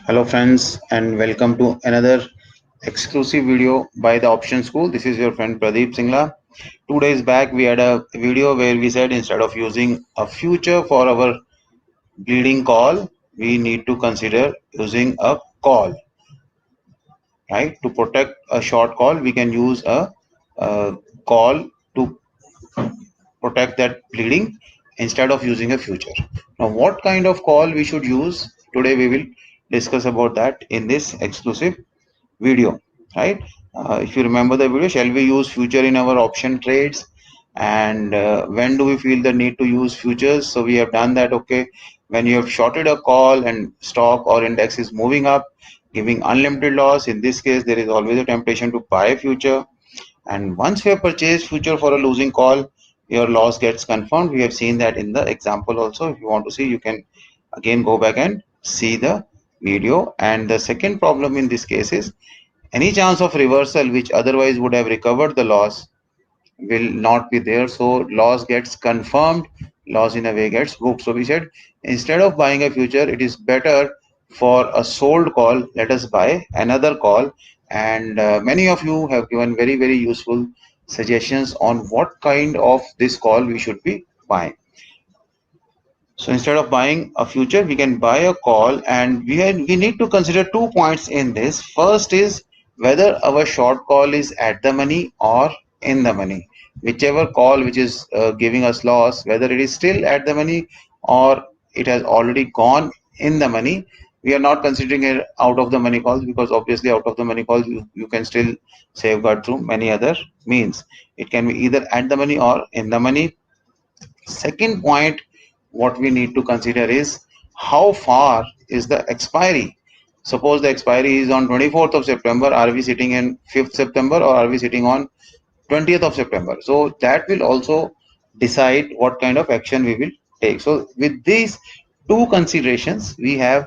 Hello friends and welcome to another exclusive video by the Option School. This is your friend Pradeep Singla. 2 days back we had a video where we said instead of using a future for our bleeding call, we need to consider using a call, right? To protect a short call, we can use a call to protect that bleeding instead of using a future. Now, what kind of call we should use? Today we will discuss about that in this exclusive video, right? If you remember the video, shall we use future in our option trades, and when do we feel the need to use futures? So we have done that. Okay, when you have shorted a call and stock or index is moving up, giving unlimited loss, in this case there is always a temptation to buy future, and once you have purchased future for a losing call, your loss gets confirmed. We have seen that in the example also. If you want to see, you can again go back and see the video. And the second problem in this case is any chance of reversal which otherwise would have recovered the loss will not be there. So loss gets confirmed, loss in a way gets booked. So we said instead of buying a future, it is better for a sold call, let us buy another call. And many of you have given very useful suggestions on what kind of this call we should be buying. So instead of buying a future, we can buy a call, and we need to consider 2 points in this. First is whether our short call is at the money or in the money. Whichever call which is giving us loss, whether it is still at the money or it has already gone in the money. We are not considering it out of the money calls, because obviously out of the money calls you can still safeguard through many other means. It can be either at the money or in the money. Second point, what we need to consider is how far is the expiry. Suppose the expiry is on 24th of September, are we sitting in 5th September or are we sitting on 20th of September? So that will also decide what kind of action we will take. So with these two considerations, we have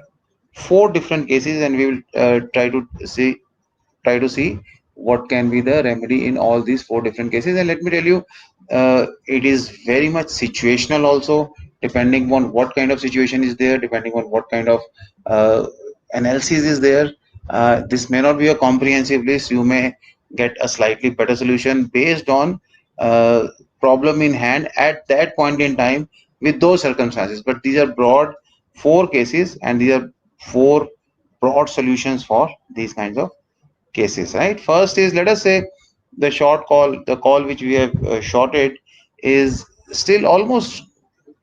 four different cases, and we will try to see what can be the remedy in all these four different cases. And let me tell you, it is very much situational also, depending on what kind of situation is there, depending on what kind of uh, analysis is there. This may not be a comprehensive list. You may get a slightly better solution based on uh, problem in hand at that point in time with those circumstances. But these are broad four cases, and these are four broad solutions for these kinds of cases, right? First is, let us say the short call, the call which we have shorted is still almost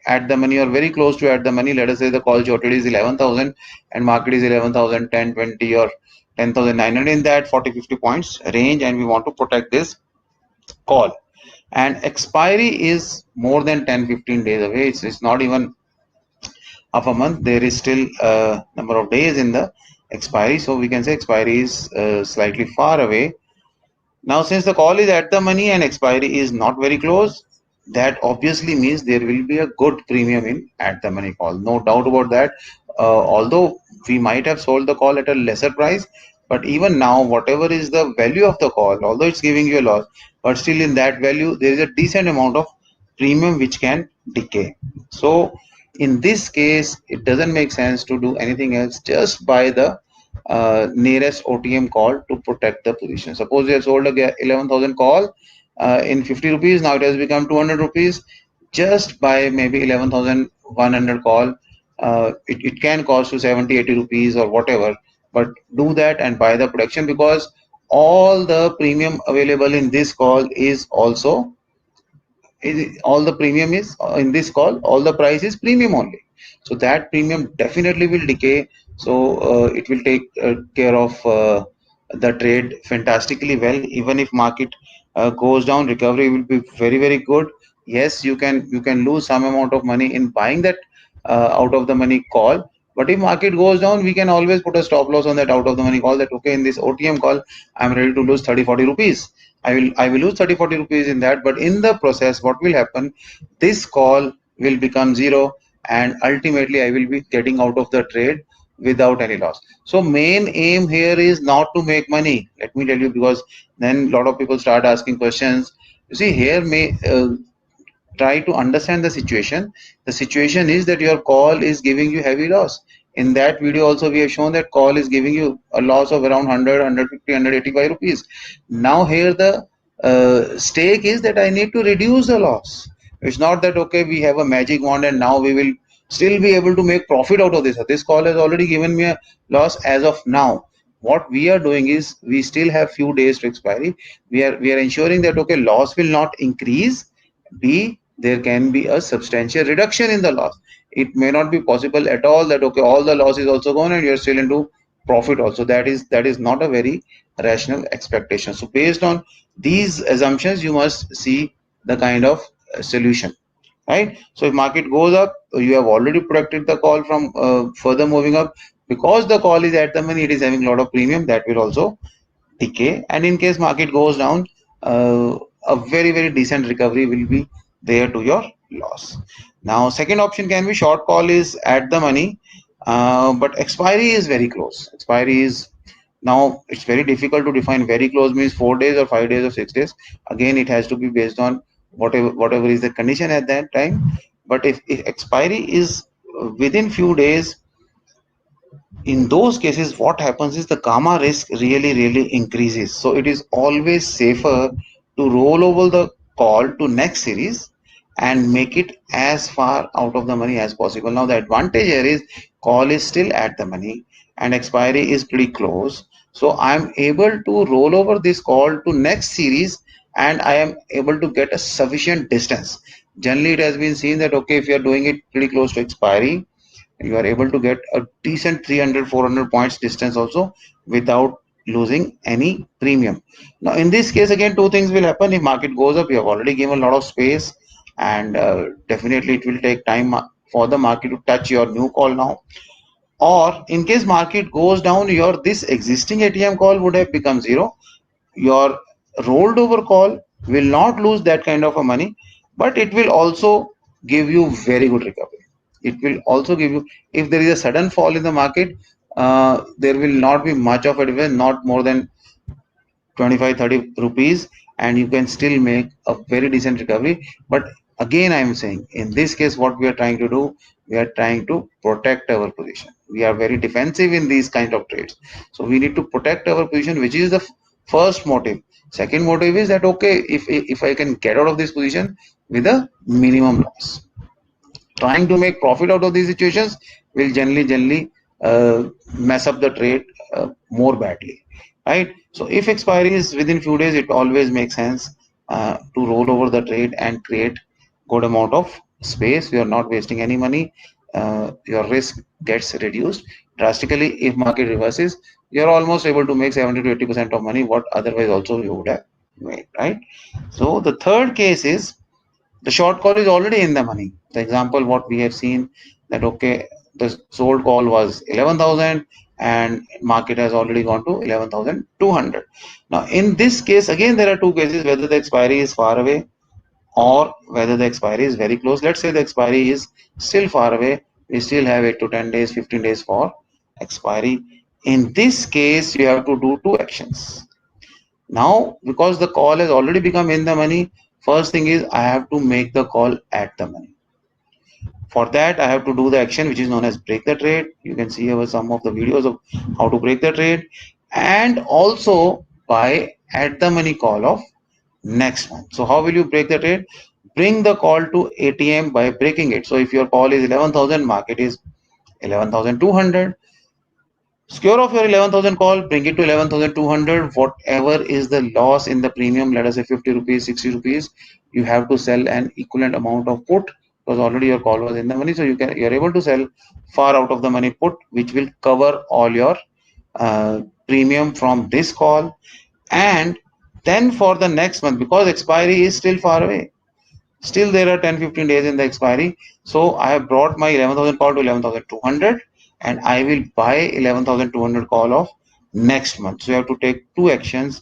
at the money or very close to at the money. Let us say the call shorted is 11,000 and market is 11,000, 10, 20 or 10,900, in that 40-50 points range, and we want to protect this call. And expiry is more than 10-15 days away. It's not even of a month. There is still a number of days in the expiry, so we can say expiry is slightly far away. Now, since the call is at the money and expiry is not very close, that obviously means there will be a good premium in at the money call. No doubt about that. Although we might have sold the call at a lesser price, but even now, whatever is the value of the call, although it's giving you a loss, but still in that value, there is a decent amount of premium which can decay. So, in this case, it doesn't make sense to do anything else. Just buy the nearest OTM call to protect the position. Suppose you have sold a 11,000 call in 50 rupees, now it has become 200 rupees. Just buy maybe 11,100 call. It can cost you 70-80 rupees or whatever, but do that and buy the protection, because all the premium available in this call is also all the premium is in this call, all the price is premium only. So that premium definitely will decay. So it will take care of the trade fantastically well. Even if market goes down, recovery will be very good. Yes, you can lose some amount of money in buying that out of the money call, but if market goes down, we can always put a stop loss on that out of the money call, that okay, in this OTM call I'm ready to lose 30-40 rupees. I will lose 30-40 rupees in that, but in the process, what will happen? This call will become zero, and ultimately I will be getting out of the trade without any loss. So main aim here is not to make money. Let me tell you, because then a lot of people start asking questions. You see, here may try to understand the situation. The situation is that your call is giving you heavy loss. In that video also we have shown that call is giving you a loss of around 100, 150, 185 rupees. Now here the stake is that I need to reduce the loss. It's not that okay we have a magic wand and now we will still be able to make profit out of this. This call has already given me a loss as of now. What we are doing is we still have few days to expiry. We are ensuring that okay loss will not increase. B, there can be a substantial reduction in the loss. It may not be possible at all that okay all the loss is also gone and you're still into profit also. That is not a very rational expectation. So based on these assumptions you must see the kind of solution, right? So if market goes up, you have already protected the call from further moving up. Because the call is at the money, it is having a lot of premium that will also decay, and in case market goes down, a very decent recovery will be there to your loss. Now second option can be short call is at the money, but expiry is very close. Expiry is now it's very difficult to define. Very close means 4 days or 5 days or 6 days. Again, it has to be based on whatever is the condition at that time. But if expiry is within few days, in those cases what happens is the gamma risk really increases. So it is always safer to roll over the call to next series and make it as far out of the money as possible. Now the advantage here is call is still at the money and expiry is pretty close, so I'm able to roll over this call to next series and I am able to get a sufficient distance. Generally it has been seen that okay if you are doing it pretty close to expiry, you are able to get a decent 300-400 points distance also without losing any premium. Now in this case again two things will happen. If market goes up, you have already given a lot of space, and definitely it will take time for the market to touch your new call now. Or in case market goes down, your this existing ATM call would have become zero. Your rolled over call will not lose that kind of a money, but it will also give you very good recovery. It will also give you, if there is a sudden fall in the market, there will not be much of a difference, not more than 25-30 rupees, and you can still make a very decent recovery. But again I am saying in this case what we are trying to do, we are trying to protect our position. We are very defensive in these kind of trades, so we need to protect our position, which is the first motive. Second motive is that okay if I can get out of this position with a minimum loss. Trying to make profit out of these situations will generally mess up the trade more badly, right? So if expiry is within few days, it always makes sense to roll over the trade and create good amount of space. You are not wasting any money. Your risk gets reduced drastically. If market reverses, you're almost able to make 70 to 80% of money what otherwise also you would have made, right? So the third case is the short call is already in the money. The example what we have seen that okay the sold call was 11,000 and market has already gone to 11,200. Now in this case again there are two cases, whether the expiry is far away or whether the expiry is very close. Let's say the expiry is still far away, we still have 8 to 10 days, 15 days for expiry. In this case you have to do two actions. Now, because the call has already become in the money, first thing is I have to make the call at the money. For that, I have to do the action which is known as break the trade. You can see here some of the videos of how to break the trade, and also buy at the money call of next month. So how will you break the trade? Bring the call to ATM by breaking it. So if your call is 11,000, market is 11,200. Score of your 11,000 call, bring it to 11,200. Whatever is the loss in the premium, let us say 50 rupees, 60 rupees, you have to sell an equivalent amount of put because already your call was in the money. So you're able to sell far out of the money put, which will cover all your premium from this call. And then for the next month, because expiry is still far away, still there are 10-15 days in the expiry, so I have brought my 11,000 call to 11,200 and I will buy 11,200 call of next month. So you have to take two actions: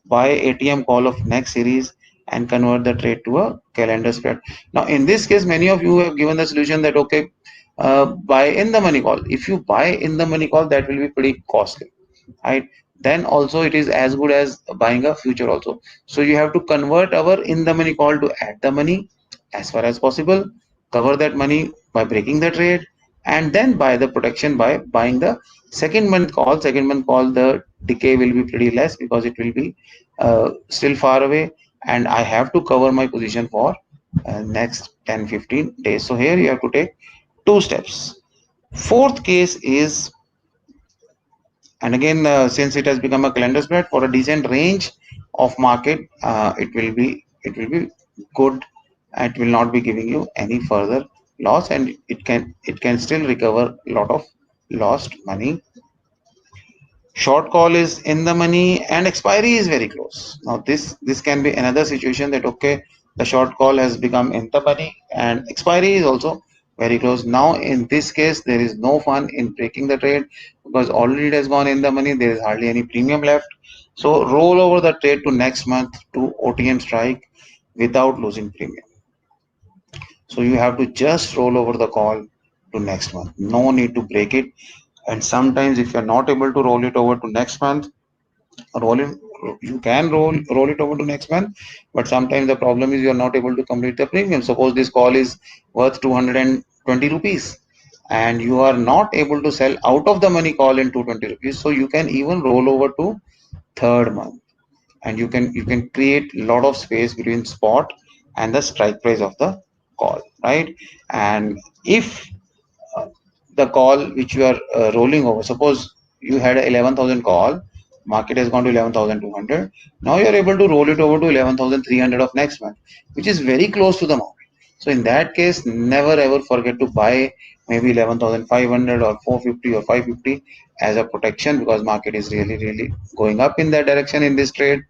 buy ATM call of next series and convert the trade to a calendar spread. Now in this case many of you have given the solution that okay buy in the money call. If you buy in the money call, that will be pretty costly, right? Then also it is as good as buying a future also. So you have to convert our in the money call to at the money as far as possible, cover that money by breaking the trade, and then buy the protection by buying the second month call. Second month call, the decay will be pretty less because it will be still far away, and I have to cover my position for next 10-15 days. So here you have to take two steps. Fourth case is, and again, since it has become a calendar spread for a decent range of market, it will be good. It will not be giving you any further loss, and it can still recover a lot of lost money. Short call is in the money and expiry is very close. Now this can be another situation that, okay, the short call has become in the money and expiry is also very close. Now in this case there is no fun in breaking the trade because already it has gone in the money. There is hardly any premium left. So roll over the trade to next month to OTM strike without losing premium. So you have to just roll over the call to next month. No need to break it. And sometimes if you're not able to roll it over to next month, roll it, you can roll it over to next month, but sometimes the problem is you're not able to complete the premium. Suppose this call is worth 220 rupees and you are not able to sell out of the money call in 220 rupees, so you can even roll over to third month, and you can create a lot of space between spot and the strike price of the call, right? And if the call which you are rolling over, suppose you had a 11,000 call, market has gone to 11,200, now you are able to roll it over to 11,300 of next month, which is very close to the market. So in that case, never ever forget to buy maybe 11,500 or 450 or 550 as a protection, because market is really going up in that direction in this trade.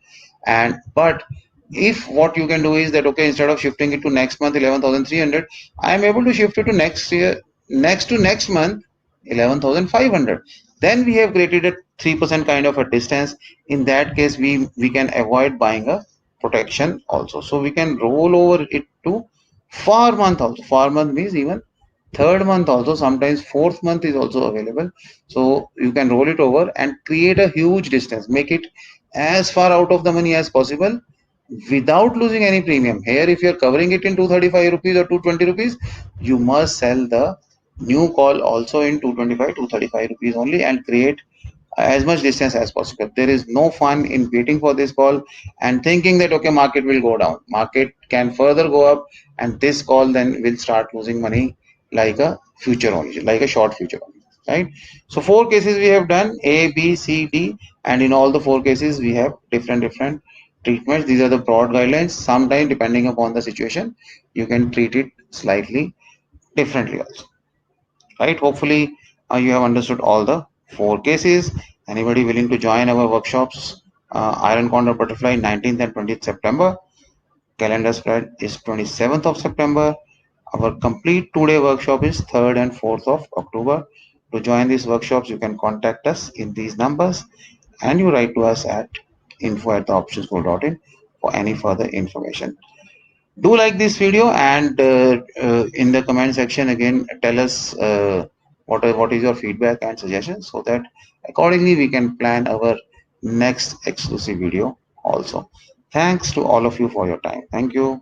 And but if what you can do is that, okay, instead of shifting it to next month 11,300, I am able to shift it to next year, next to next month 11,500. Then we have created a 3% kind of a distance. In that case, we can avoid buying a protection also. So we can roll over it to far month also. Far month means even third month also, sometimes fourth month is also available. So you can roll it over and create a huge distance, make it as far out of the money as possible without losing any premium. Here if you're covering it in 235 rupees or 220 rupees, you must sell the new call also in 225 235 rupees only and create as much distance as possible. There is no fun in waiting for this call and thinking that, okay, market will go down, market can further go up, and this call then will start losing money like a future only, like a short future only, right? So four cases we have done, A, B, C, D, and in all the four cases we have different treatments. These are the broad guidelines. Sometimes depending upon the situation, you can treat it slightly differently also, right? Hopefully you have understood all the four cases. Anybody willing to join our workshops, Iron Condor Butterfly 19th and 20th September, calendar spread is 27th of September. Our complete 2-day workshop is 3rd and 4th of October. To join these workshops, you can contact us in these numbers and you write to us at info@theoptionschool.in for any further information. Do like this video, and in the comment section again tell us what is your feedback and suggestions, so that accordingly we can plan our next exclusive video also. Thanks to all of you for your time. Thank you.